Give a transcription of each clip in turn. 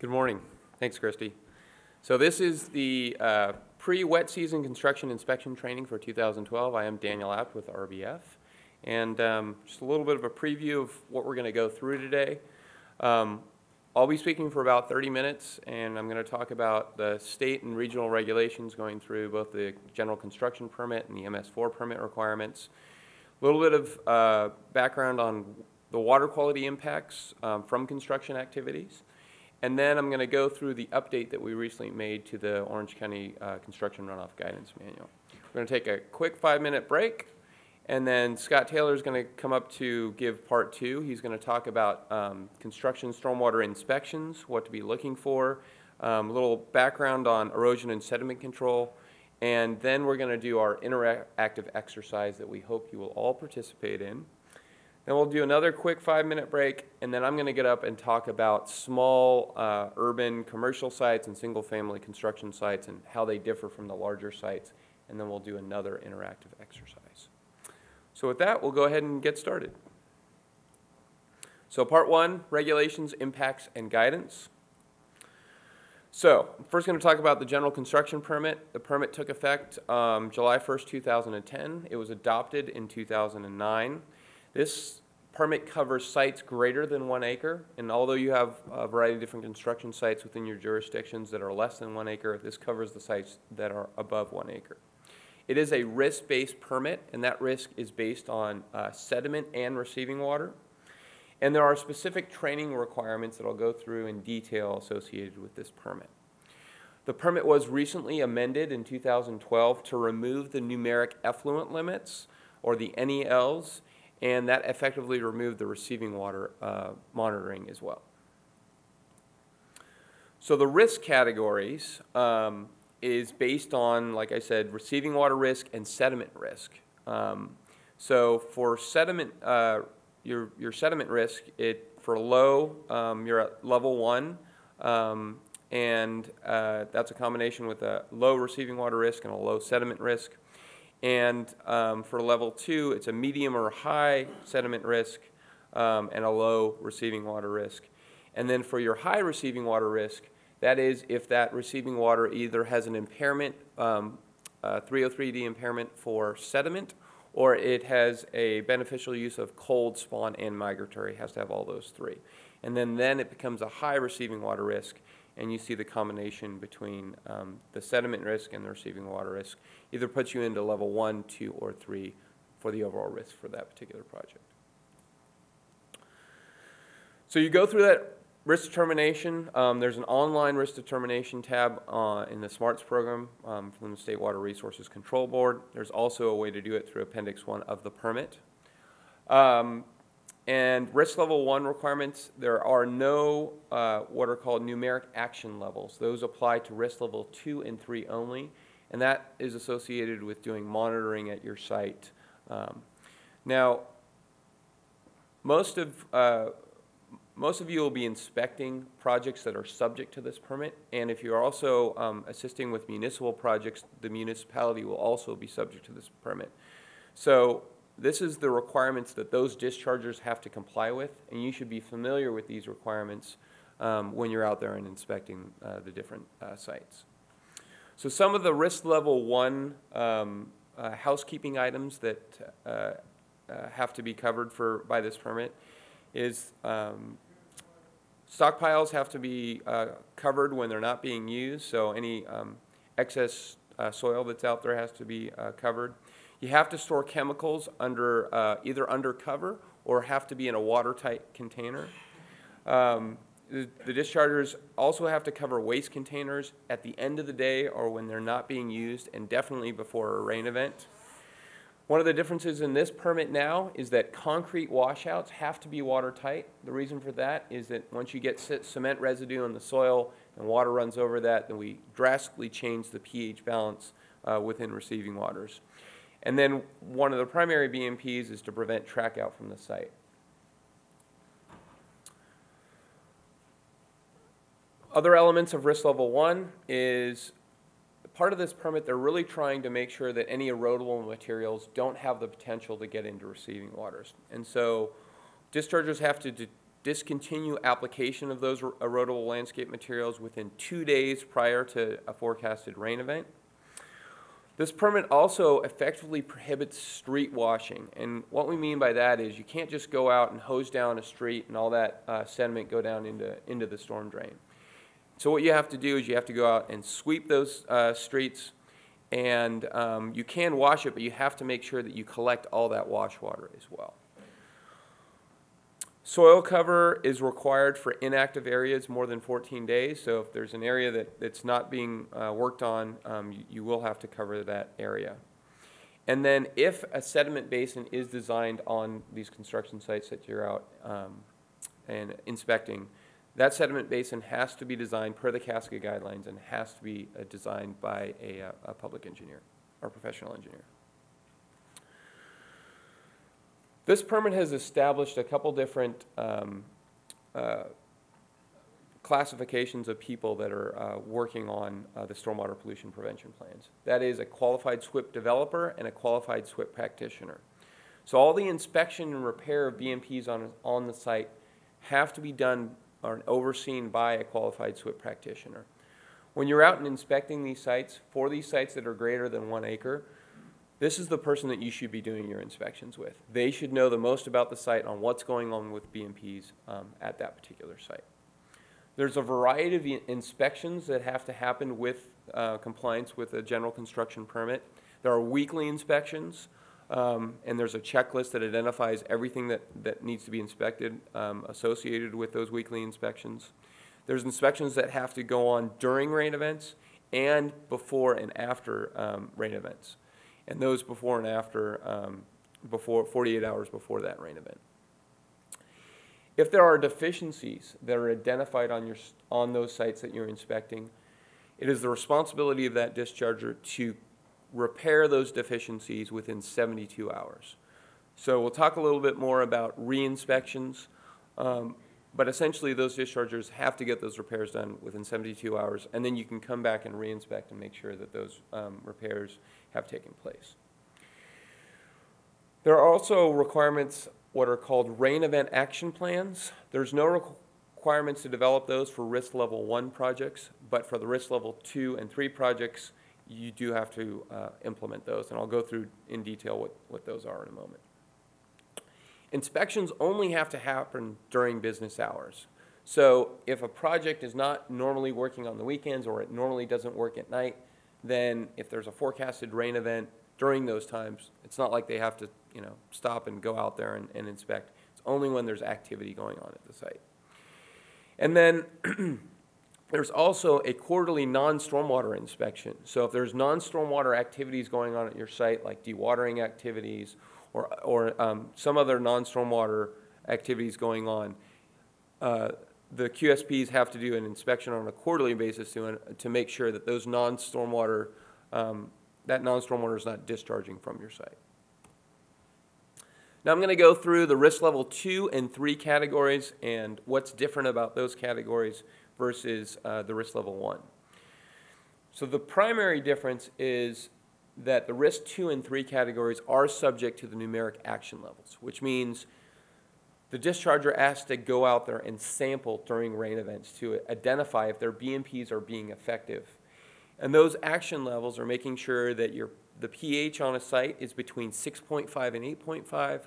Good morning. Thanks, Christy. So this is the pre-wet season construction inspection training for 2012. I am Daniel Apt with RBF. And just a little bit of a preview of what we're going to go through today. I'll be speaking for about 30 minutes, and I'm going to talk about the state and regional regulations going through both the general construction permit and the MS4 permit requirements. A little bit of background on the water quality impacts from construction activities. And then I'm going to go through the update that we recently made to the Orange County Construction Runoff Guidance Manual. We're going to take a quick 5-minute break, and then Scott Taylor is going to come up to give part 2. He's going to talk about construction stormwater inspections, what to be looking for, a little background on erosion and sediment control, and then we're going to do our interactive exercise that we hope you will all participate in. Then we'll do another quick 5-minute break, and then I'm going to get up and talk about small urban commercial sites and single-family construction sites and how they differ from the larger sites, and then we'll do another interactive exercise. So with that, we'll go ahead and get started. So part 1, regulations, impacts, and guidance. So I'm first going to talk about the general construction permit. The permit took effect July 1st, 2010. It was adopted in 2009. This permit covers sites greater than 1 acre, and although you have a variety of different construction sites within your jurisdictions that are less than 1 acre, this covers the sites that are above 1 acre. It is a risk-based permit, and that risk is based on sediment and receiving water. And there are specific training requirements that I'll go through in detail associated with this permit. The permit was recently amended in 2012 to remove the numeric effluent limits, or the NELs, and that effectively removed the receiving water monitoring as well. So the risk categories is based on, like I said, receiving water risk and sediment risk. So for sediment, your sediment risk, for low, you're at level 1, and that's a combination with a low receiving water risk and a low sediment risk. And for level 2, it's a medium or high sediment risk and a low receiving water risk. And then for your high receiving water risk, that is if that receiving water either has an impairment, 303D impairment for sediment, or it has a beneficial use of cold, spawn, and migratory. It has to have all those 3. And then it becomes a high receiving water risk, and you see the combination between the sediment risk and the receiving water risk either puts you into level 1, 2, or 3 for the overall risk for that particular project. So you go through that risk determination. There's an online risk determination tab in the SMARTS program from the State Water Resources Control Board. There's also a way to do it through Appendix 1 of the permit. And risk level 1 requirements, there are no what are called numeric action levels. Those apply to risk level 2 and 3 only, and that is associated with doing monitoring at your site. Now, most of you will be inspecting projects that are subject to this permit, and if you're also assisting with municipal projects, the municipality will also be subject to this permit. So this is the requirements that those dischargers have to comply with, and you should be familiar with these requirements when you're out there and inspecting the different sites. So some of the risk level 1 housekeeping items that have to be covered by this permit is stockpiles have to be covered when they're not being used, so any excess soil that's out there has to be covered. You have to store chemicals under either under cover or have to be in a watertight container. The dischargers also have to cover waste containers at the end of the day or when they're not being used, and definitely before a rain event. One of the differences in this permit now is that concrete washouts have to be watertight. The reason for that is that once you get cement residue in the soil and water runs over that, then we drastically change the pH balance within receiving waters. And then one of the primary BMPs is to prevent track out from the site. Other elements of risk level 1 is part of this permit, they're really trying to make sure that any erodible materials don't have the potential to get into receiving waters. And so dischargers have to discontinue application of those erodible landscape materials within 2 days prior to a forecasted rain event. This permit also effectively prohibits street washing, and what we mean by that is you can't just go out and hose down a street and all that sediment go down into the storm drain. So what you have to do is you have to go out and sweep those streets, and you can wash it, but you have to make sure that you collect all that wash water as well. Soil cover is required for inactive areas more than 14 days. So if there's an area that's not being worked on, you will have to cover that area. And then if a sediment basin is designed on these construction sites that you're out and inspecting, that sediment basin has to be designed per the CASCA guidelines and has to be designed by a public engineer or professional engineer. This permit has established a couple different classifications of people that are working on the stormwater pollution prevention plans. That is a qualified SWIP developer and a qualified SWIP practitioner. So all the inspection and repair of BMPs on the site have to be done or overseen by a qualified SWIP practitioner. When you're out and inspecting these sites, for these sites that are greater than 1 acre, this is the person that you should be doing your inspections with. They should know the most about the site on what's going on with BMPs at that particular site. There's a variety of inspections that have to happen with compliance with a general construction permit. There are weekly inspections, and there's a checklist that identifies everything that needs to be inspected associated with those weekly inspections. There's inspections that have to go on during rain events and before and after rain events. And those before and after, 48 hours before that rain event. If there are deficiencies that are identified on those sites that you're inspecting, it is the responsibility of that discharger to repair those deficiencies within 72 hours. So we'll talk a little bit more about re-inspections, but essentially those dischargers have to get those repairs done within 72 hours, and then you can come back and re-inspect and make sure that those repairs have taken place. There are also requirements, what are called rain event action plans. There's no requirements to develop those for risk level 1 projects, but for the risk level 2 and 3 projects, you do have to implement those, and I'll go through in detail what those are in a moment. Inspections only have to happen during business hours. So if a project is not normally working on the weekends or it normally doesn't work at night, then if there's a forecasted rain event during those times, it's not like they have to, stop and go out there and inspect. It's only when there's activity going on at the site. And then there's also a quarterly non-stormwater inspection. So if there's non-stormwater activities going on at your site, like dewatering activities or some other non-stormwater activities going on, the QSPs have to do an inspection on a quarterly basis to make sure that those non-stormwater, that non-stormwater is not discharging from your site. Now I'm going to go through the risk level 2 and 3 categories and what's different about those categories versus the risk level 1. So the primary difference is that the risk 2 and 3 categories are subject to the numeric action levels, which means the discharger has to go out there and sample during rain events to identify if their BMPs are being effective. And those action levels are making sure that the pH on a site is between 6.5 and 8.5,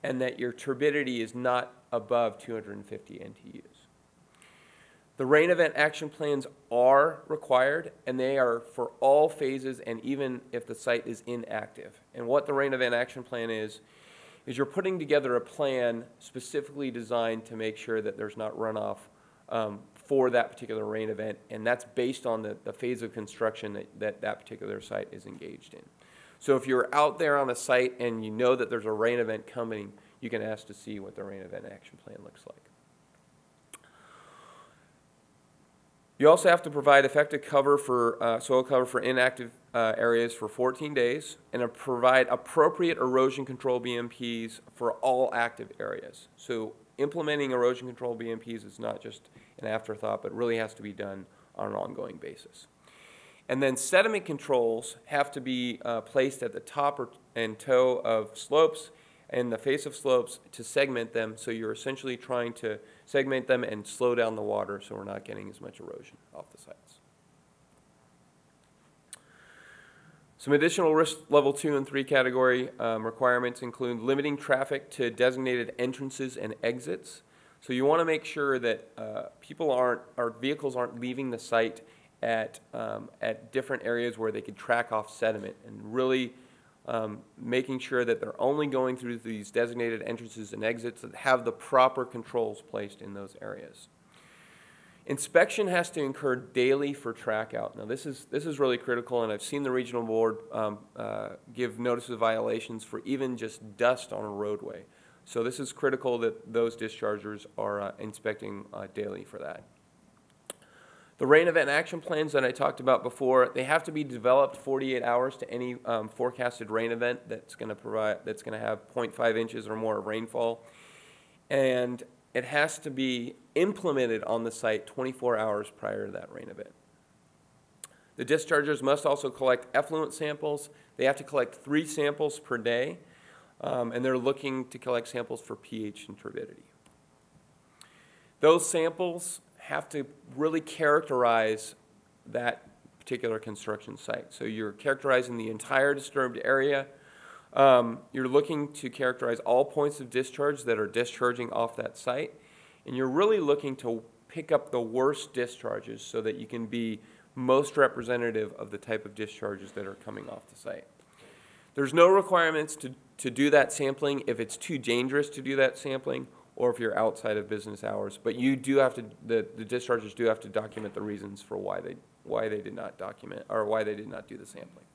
and that your turbidity is not above 250 NTUs. The rain event action plans are required, and they are for all phases and even if the site is inactive. And what the rain event action plan is you're putting together a plan specifically designed to make sure that there's not runoff for that particular rain event, and that's based on the phase of construction that particular site is engaged in. So if you're out there on a site and you know that there's a rain event coming, you can ask to see what the rain event action plan looks like. You also have to provide effective cover for soil cover for inactive areas for 14 days and provide appropriate erosion control BMPs for all active areas. So implementing erosion control BMPs is not just an afterthought, but really has to be done on an ongoing basis. And then sediment controls have to be placed at the top and toe of slopes and the face of slopes to segment them, so you're essentially trying to segment them and slow down the water so we're not getting as much erosion off the sites. Some additional risk level 2 and 3 category requirements include limiting traffic to designated entrances and exits. So you want to make sure that vehicles aren't leaving the site at different areas where they could track off sediment, and really making sure that they're only going through these designated entrances and exits that have the proper controls placed in those areas. Inspection has to occur daily for track out. Now this is really critical, and I've seen the regional board give notice of violations for even just dust on a roadway. So this is critical that those dischargers are inspecting daily for that. The rain event action plans that I talked about before, they have to be developed 48 hours to any forecasted rain event that's going to have 0.5 inches or more of rainfall, and it has to be implemented on the site 24 hours prior to that rain event. The dischargers must also collect effluent samples. They have to collect 3 samples per day, and they're looking to collect samples for pH and turbidity. Those samples have to really characterize that particular construction site. So you're characterizing the entire disturbed area. You're looking to characterize all points of discharge that are discharging off that site. And you're really looking to pick up the worst discharges so that you can be most representative of the type of discharges that are coming off the site. There's no requirements to do that sampling if it's too dangerous to do that sampling, or if you're outside of business hours. But you do have to, the dischargers do have to document the reasons for why they did not document, or why they did not do the sampling.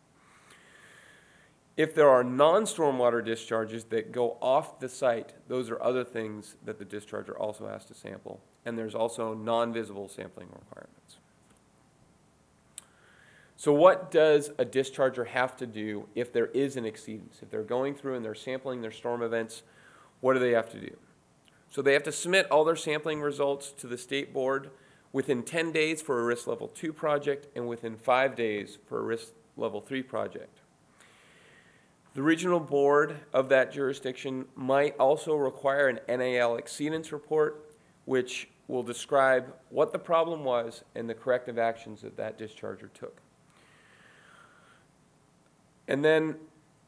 If there are non-stormwater discharges that go off the site, those are other things that the discharger also has to sample. And there's also non-visible sampling requirements. So what does a discharger have to do if there is an exceedance? If they're going through and they're sampling their storm events, what do they have to do? So they have to submit all their sampling results to the state board within 10 days for a risk level 2 project and within 5 days for a risk level 3 project. The regional board of that jurisdiction might also require an NAL exceedance report, which will describe what the problem was and the corrective actions that that discharger took. And then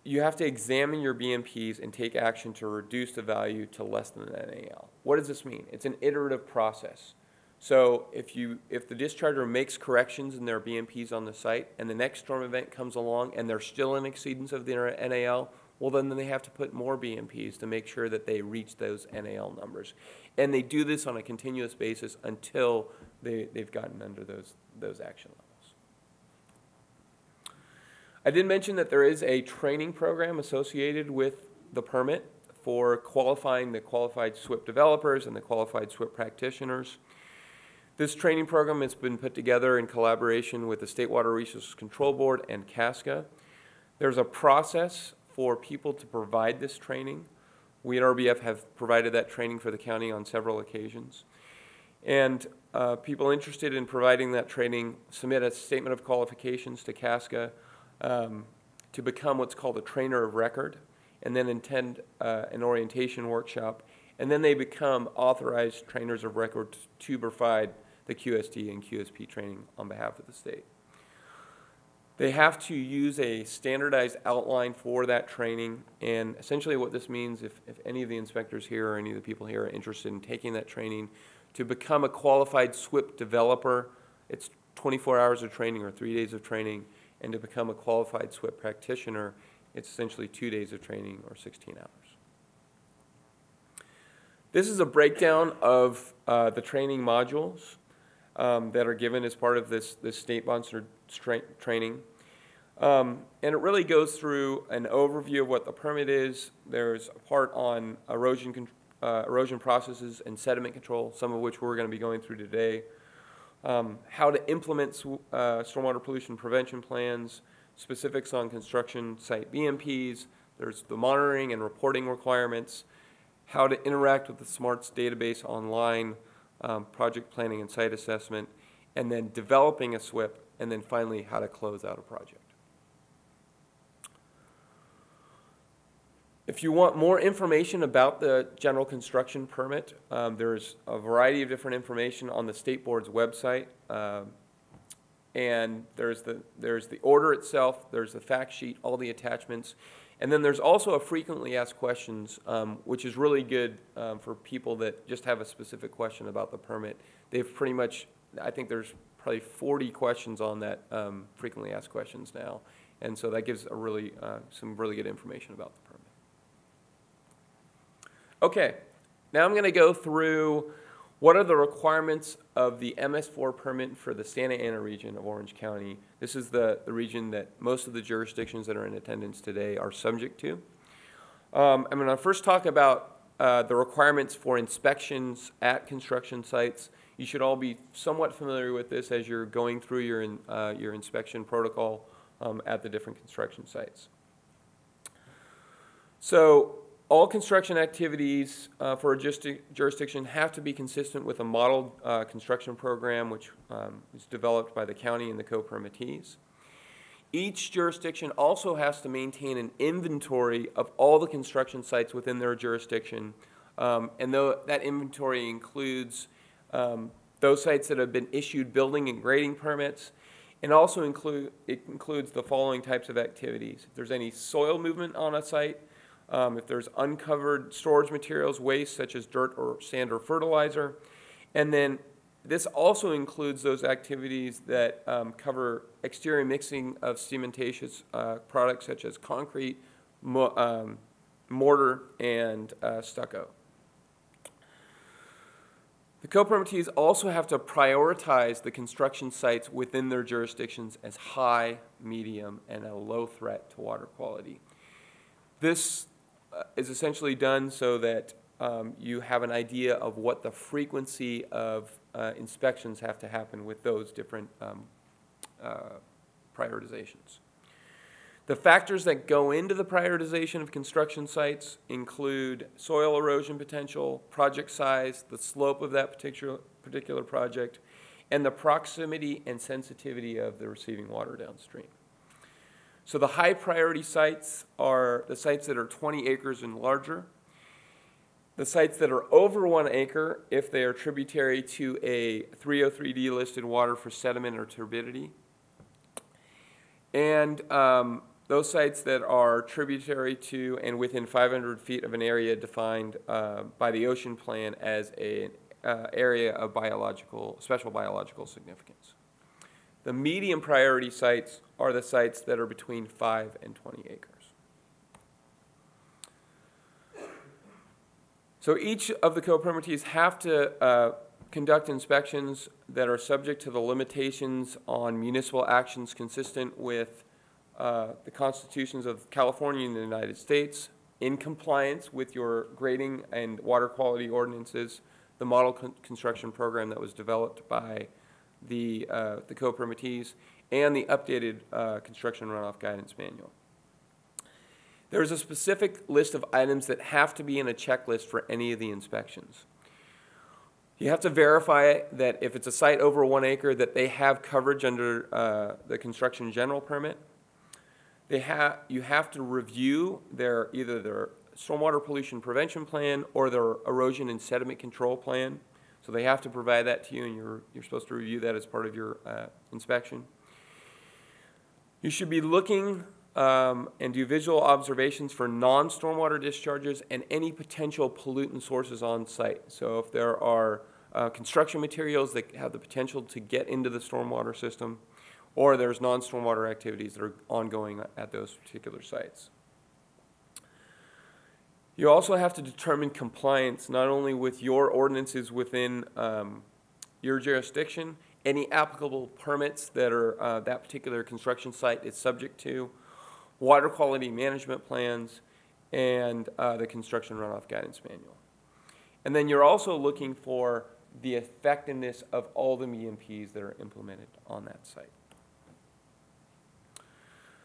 you have to examine your BMPs and take action to reduce the value to less than an NAL. What does this mean? It's an iterative process. So if the discharger makes corrections in their BMPs on the site and the next storm event comes along and they're still in exceedance of their NAL, well then they have to put more BMPs to make sure that they reach those NAL numbers. And they do this on a continuous basis until they've gotten under those action levels. I did mention that there is a training program associated with the permit for qualifying the qualified SWIP developers and the qualified SWIP practitioners. This training program has been put together in collaboration with the State Water Resources Control Board and CASCA. There's a process for people to provide this training. We at RBF have provided that training for the county on several occasions. And people interested in providing that training submit a statement of qualifications to CASCA to become what's called a trainer of record, and then attend an orientation workshop, and then they become authorized trainers of record to provide the QST and QSP training on behalf of the state. They have to use a standardized outline for that training, and essentially what this means, if any of the inspectors here or any of the people here are interested in taking that training, to become a qualified SWIP developer, it's 24 hours of training or 3 days of training, and to become a qualified SWIP practitioner, it's essentially 2 days of training or 16 hours. This is a breakdown of the training modules that are given as part of this state-sponsored training. And it really goes through an overview of what the permit is. There's a part on erosion processes and sediment control, some of which we're going to be going through today. How to implement stormwater pollution prevention plans, specifics on construction site BMPs, there's the monitoring and reporting requirements, how to interact with the SMARTS database online, project planning and site assessment, and then developing a SWIP, and then finally how to close out a project. If you want more information about the general construction permit, there's a variety of different information on the State Board's website. And there's the order itself, there's the fact sheet, all the attachments. And then there's also a frequently asked questions, which is really good for people that just have a specific question about the permit. They've pretty much, I think there's probably 40 questions on that frequently asked questions now. And so that gives a really, some really good information about the permit. Okay, now I'm going to go through what are the requirements of the MS4 permit for the Santa Ana region of Orange County. This is the region that most of the jurisdictions that are in attendance today are subject to. I'm going to first talk about the requirements for inspections at construction sites. You should all be somewhat familiar with this as you're going through your inspection protocol at the different construction sites. So all construction activities for a jurisdiction have to be consistent with a model construction program which is developed by the county and the co-permittees. Each jurisdiction also has to maintain an inventory of all the construction sites within their jurisdiction, and though that inventory includes those sites that have been issued building and grading permits, and also includes the following types of activities. If there's any soil movement on a site, if there's uncovered storage materials, waste such as dirt or sand or fertilizer. And then this also includes those activities that cover exterior mixing of cementatious products such as concrete, mortar, and stucco. The co-permittees also have to prioritize the construction sites within their jurisdictions as high, medium, and a low threat to water quality. This is essentially done so that you have an idea of what the frequency of inspections have to happen with those different prioritizations. The factors that go into the prioritization of construction sites include soil erosion potential, project size, the slope of that particular project, and the proximity and sensitivity of the receiving water downstream. So the high priority sites are the sites that are 20 acres and larger. The sites that are over 1 acre, if they are tributary to a 303D listed water for sediment or turbidity. And those sites that are tributary to and within 500 feet of an area defined by the ocean plan as an area of special biological significance. The medium priority sites are the sites that are between 5 and 20 acres. So each of the co-permittees have to conduct inspections that are subject to the limitations on municipal actions consistent with the constitutions of California and the United States, in compliance with your grading and water quality ordinances, the model construction program that was developed by the co-permittees, and the updated construction runoff guidance manual. There's a specific list of items that have to be in a checklist for any of the inspections. You have to verify that if it's a site over 1 acre that they have coverage under the construction general permit. You have to review either their stormwater pollution prevention plan or their erosion and sediment control plan. So they have to provide that to you, and you're supposed to review that as part of your inspection. You should be looking and do visual observations for non-stormwater discharges and any potential pollutant sources on site. So if there are construction materials that have the potential to get into the stormwater system, or there's non-stormwater activities that are ongoing at those particular sites. You also have to determine compliance not only with your ordinances within your jurisdiction, any applicable permits that are that particular construction site is subject to, water quality management plans, and the construction runoff guidance manual. And then you're also looking for the effectiveness of all the EMPs that are implemented on that site.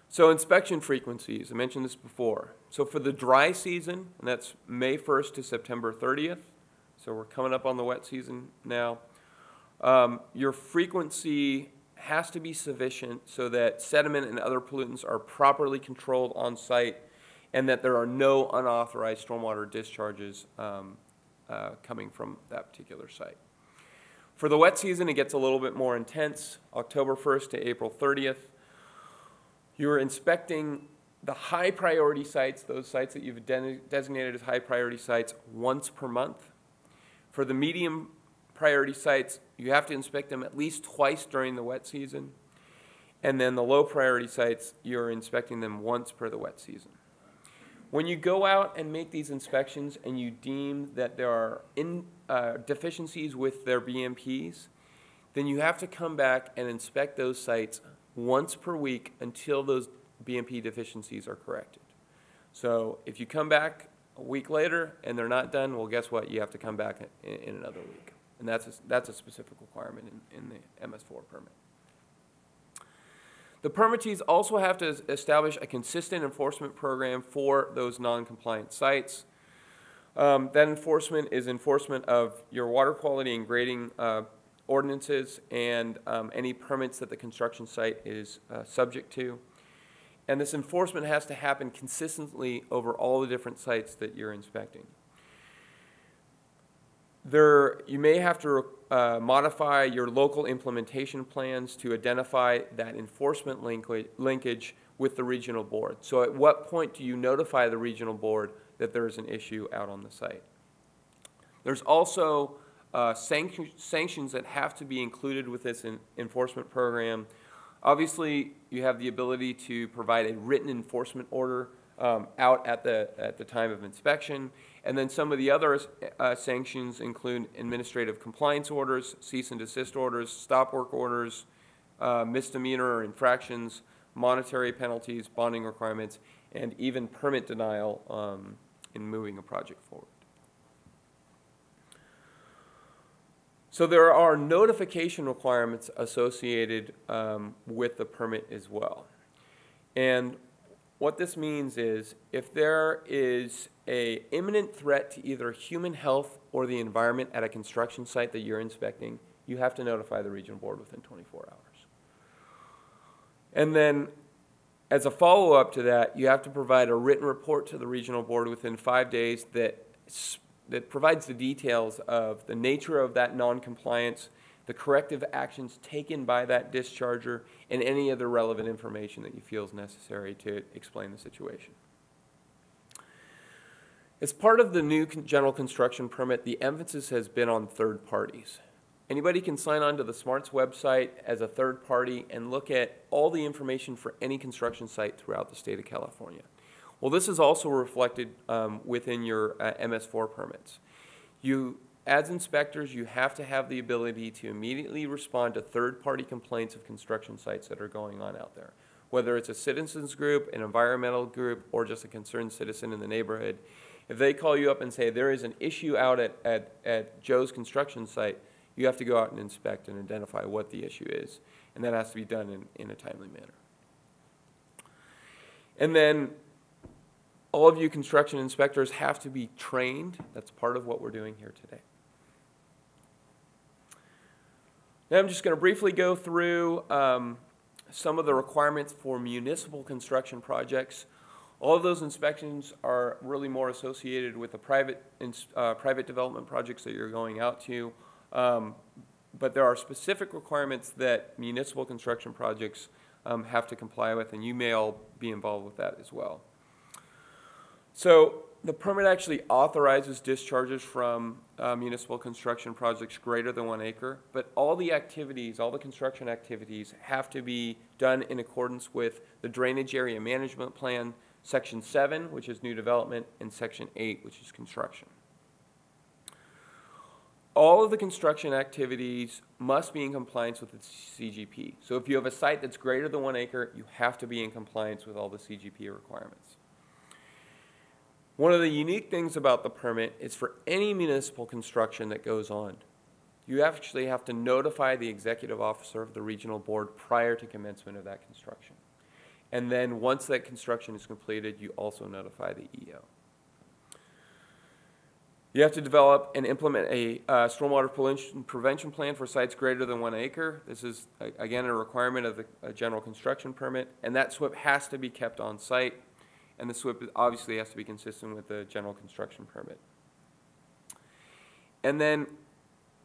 So inspection frequencies, I mentioned this before. So for the dry season, and that's May 1st to September 30th, so we're coming up on the wet season now, your frequency has to be sufficient so that sediment and other pollutants are properly controlled on site and that there are no unauthorized stormwater discharges coming from that particular site. For the wet season, it gets a little bit more intense. October 1st to April 30th, you're inspecting the high priority sites, those sites that you've designated as high priority sites, once per month. For the medium priority sites, you have to inspect them at least twice during the wet season. And then the low priority sites, you're inspecting them once per the wet season. When you go out and make these inspections and you deem that there are deficiencies with their BMPs, then you have to come back and inspect those sites once per week until those BMP deficiencies are corrected. So if you come back a week later and they're not done, well, guess what? You have to come back in another week. And that's a specific requirement in the MS4 permit. The permittees also have to establish a consistent enforcement program for those non-compliant sites. That enforcement is enforcement of your water quality and grading ordinances and any permits that the construction site is subject to. And this enforcement has to happen consistently over all the different sites that you're inspecting. You may have to modify your local implementation plans to identify that enforcement linkage with the regional board. So at what point do you notify the regional board that there is an issue out on the site? There's also sanctions that have to be included with this enforcement program. Obviously, you have the ability to provide a written enforcement order out at the time of inspection. And then some of the other sanctions include administrative compliance orders, cease and desist orders, stop work orders, misdemeanor or infractions, monetary penalties, bonding requirements, and even permit denial in moving a project forward. So there are notification requirements associated with the permit as well. And what this means is if there is an imminent threat to either human health or the environment at a construction site that you're inspecting, you have to notify the regional board within 24 hours. And then as a follow-up to that, you have to provide a written report to the regional board within 5 days that provides the details of the nature of that non-compliance, the corrective actions taken by that discharger, and any other relevant information that you feel is necessary to explain the situation. As part of the new general construction permit, the emphasis has been on third parties. Anybody can sign on to the SMARTS website as a third party and look at all the information for any construction site throughout the state of California. Well, this is also reflected within your MS4 permits. As inspectors, you have to have the ability to immediately respond to third-party complaints of construction sites that are going on out there. Whether it's a citizens group, an environmental group, or just a concerned citizen in the neighborhood, if they call you up and say there is an issue out at Joe's construction site, you have to go out and inspect and identify what the issue is. And that has to be done in a timely manner. And then all of you construction inspectors have to be trained. That's part of what we're doing here today. Now I'm just going to briefly go through some of the requirements for municipal construction projects. All of those inspections are really more associated with the private development projects that you're going out to. But there are specific requirements that municipal construction projects have to comply with, and you may all be involved with that as well. So the permit actually authorizes discharges from municipal construction projects greater than 1 acre, but all the activities, all the construction activities have to be done in accordance with the Drainage Area Management Plan, Section 7, which is new development, and Section 8, which is construction. All of the construction activities must be in compliance with the CGP. So if you have a site that's greater than 1 acre, you have to be in compliance with all the CGP requirements. One of the unique things about the permit is for any municipal construction that goes on, you actually have to notify the executive officer of the regional board prior to commencement of that construction. And then once that construction is completed, you also notify the EO. You have to develop and implement a stormwater pollution prevention plan for sites greater than 1 acre. This is, again, a requirement of the general construction permit, and that SWIP has to be kept on site. and the SWIP obviously has to be consistent with the general construction permit. And then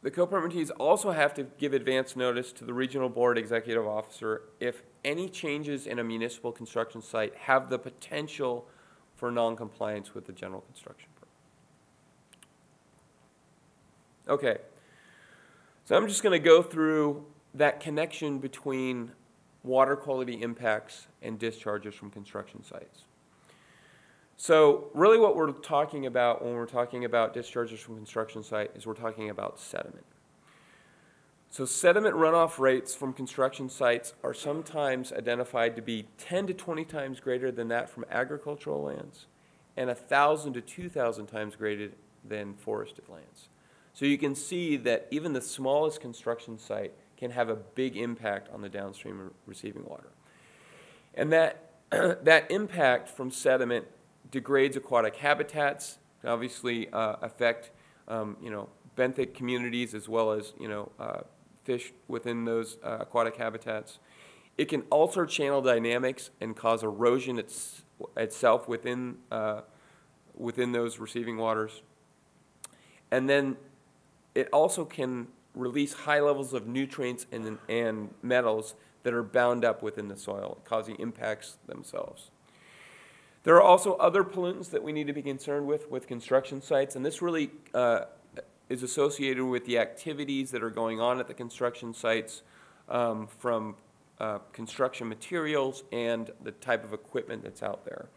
the co-permittees also have to give advance notice to the regional board executive officer if any changes in a municipal construction site have the potential for non-compliance with the general construction permit. Okay, so I'm just going to go through that connection between water quality impacts and discharges from construction sites. So really what we're talking about when we're talking about discharges from construction site is we're talking about sediment. So sediment runoff rates from construction sites are sometimes identified to be 10 to 20 times greater than that from agricultural lands and 1,000 to 2,000 times greater than forested lands. So you can see that even the smallest construction site can have a big impact on the downstream receiving water. And that impact from sediment degrades aquatic habitats, obviously affect benthic communities as well as fish within those aquatic habitats. It can alter channel dynamics and cause erosion itself within those receiving waters. And then it also can release high levels of nutrients and metals that are bound up within the soil, causing impacts themselves. There are also other pollutants that we need to be concerned with construction sites, and this really is associated with the activities that are going on at the construction sites from construction materials and the type of equipment that's out there.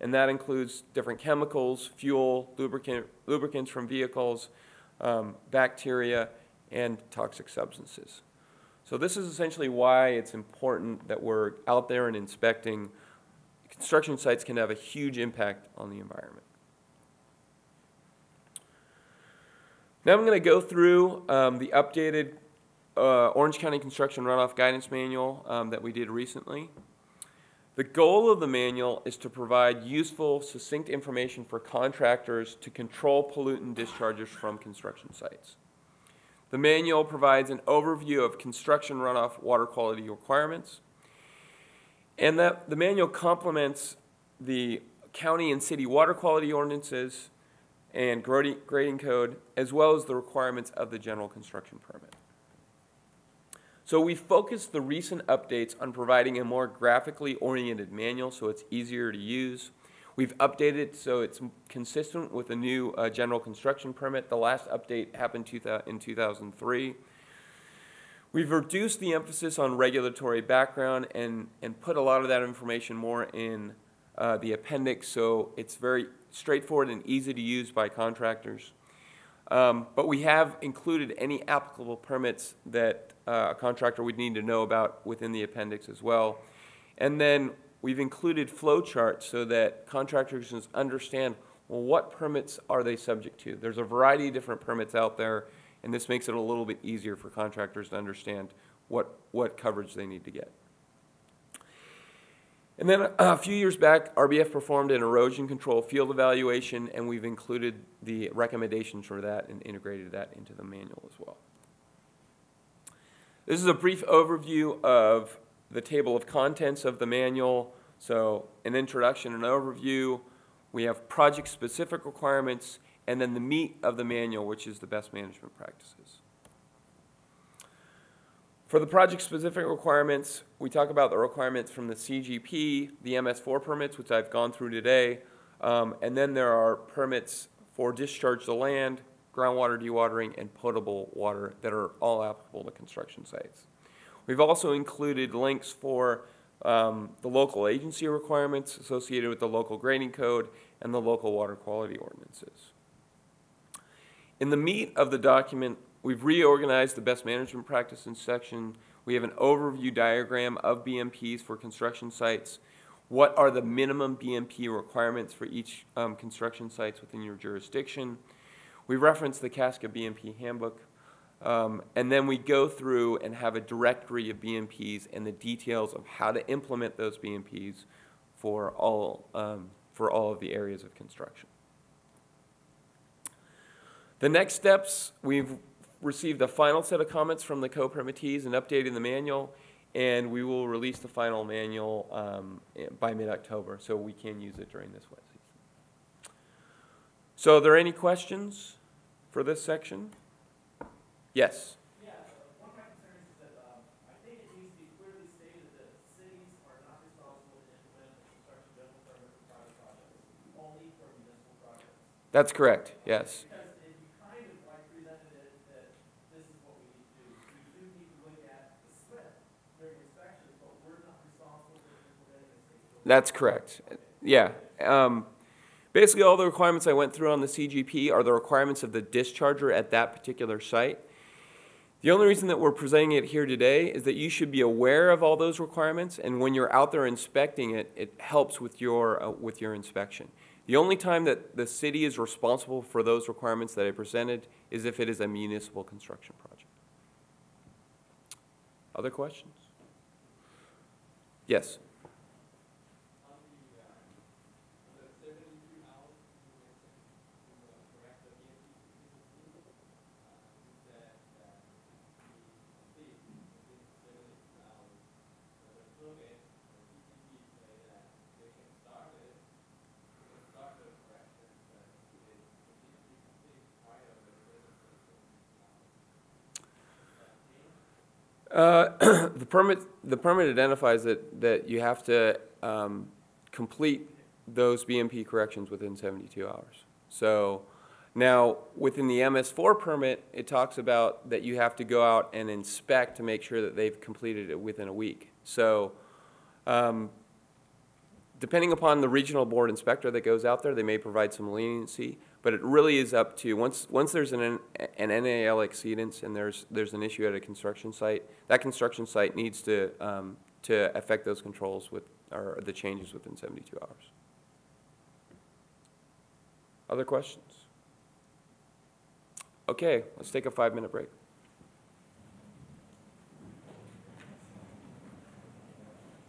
And that includes different chemicals, fuel, lubricants from vehicles, bacteria, and toxic substances. So this is essentially why it's important that we're out there and inspecting. Construction sites can have a huge impact on the environment. Now I'm going to go through the updated Orange County Construction Runoff Guidance Manual that we did recently. The goal of the manual is to provide useful, succinct information for contractors to control pollutant discharges from construction sites. The manual provides an overview of construction runoff water quality requirements, and that the manual complements the county and city water quality ordinances and grading code, as well as the requirements of the general construction permit. So we focused the recent updates on providing a more graphically oriented manual so it's easier to use. We've updated it so it's consistent with the new general construction permit. The last update happened in 2003. We've reduced the emphasis on regulatory background and put a lot of that information more in the appendix, so it's very straightforward and easy to use by contractors. But we have included any applicable permits that a contractor would need to know about within the appendix as well. And then we've included flow charts so that contractors can understand, well, what permits are they subject to? There's a variety of different permits out there, and this makes it a little bit easier for contractors to understand what coverage they need to get. And then a few years back, RBF performed an erosion control field evaluation, and we've included the recommendations for that and integrated that into the manual as well. This is a brief overview of the table of contents of the manual. So an introduction and overview. We have project-specific requirements, and then the meat of the manual, which is the best management practices. For the project-specific requirements, we talk about the requirements from the CGP, the MS4 permits, which I've gone through today, and then there are permits for discharge to land, groundwater dewatering, and potable water that are all applicable to construction sites. We've also included links for the local agency requirements associated with the local grading code and the local water quality ordinances. In the meat of the document, we've reorganized the best management practices section. We have an overview diagram of BMPs for construction sites. What are the minimum BMP requirements for each construction sites within your jurisdiction? We reference the CASCA BMP handbook, and then we go through and have a directory of BMPs and the details of how to implement those BMPs for all of the areas of construction. The next steps, we've received a final set of comments from the co-permittees and updating the manual, and we will release the final manual by mid-October, so we can use it during this wet season. So are there any questions for this section? Yes? Yeah, one of my concerns is that I think it needs to be clearly stated that cities are not responsible to implement the construction general permit for private projects, only for municipal projects. That's correct, yes. Because if you kind of like presented it that this is what we need to do, we do need to look at the SWIP during inspections, but we're not responsible for implementing this. That's correct. Yeah. Basically, all the requirements I went through on the CGP are the requirements of the discharger at that particular site. The only reason that we're presenting it here today is that you should be aware of all those requirements, and when you're out there inspecting it, it helps with your inspection. The only time that the city is responsible for those requirements that I presented is if it is a municipal construction project. Other questions? Yes? The permit identifies that you have to complete those BMP corrections within 72 hours. So now within the MS4 permit, it talks about that you have to go out and inspect to make sure that they've completed it within a week. So depending upon the regional board inspector that goes out there, they may provide some leniency, but it really is up to, once there's an NAL exceedance and there's an issue at a construction site, that construction site needs to affect those controls or the changes within 72 hours. Other questions? Okay, let's take a 5-minute break.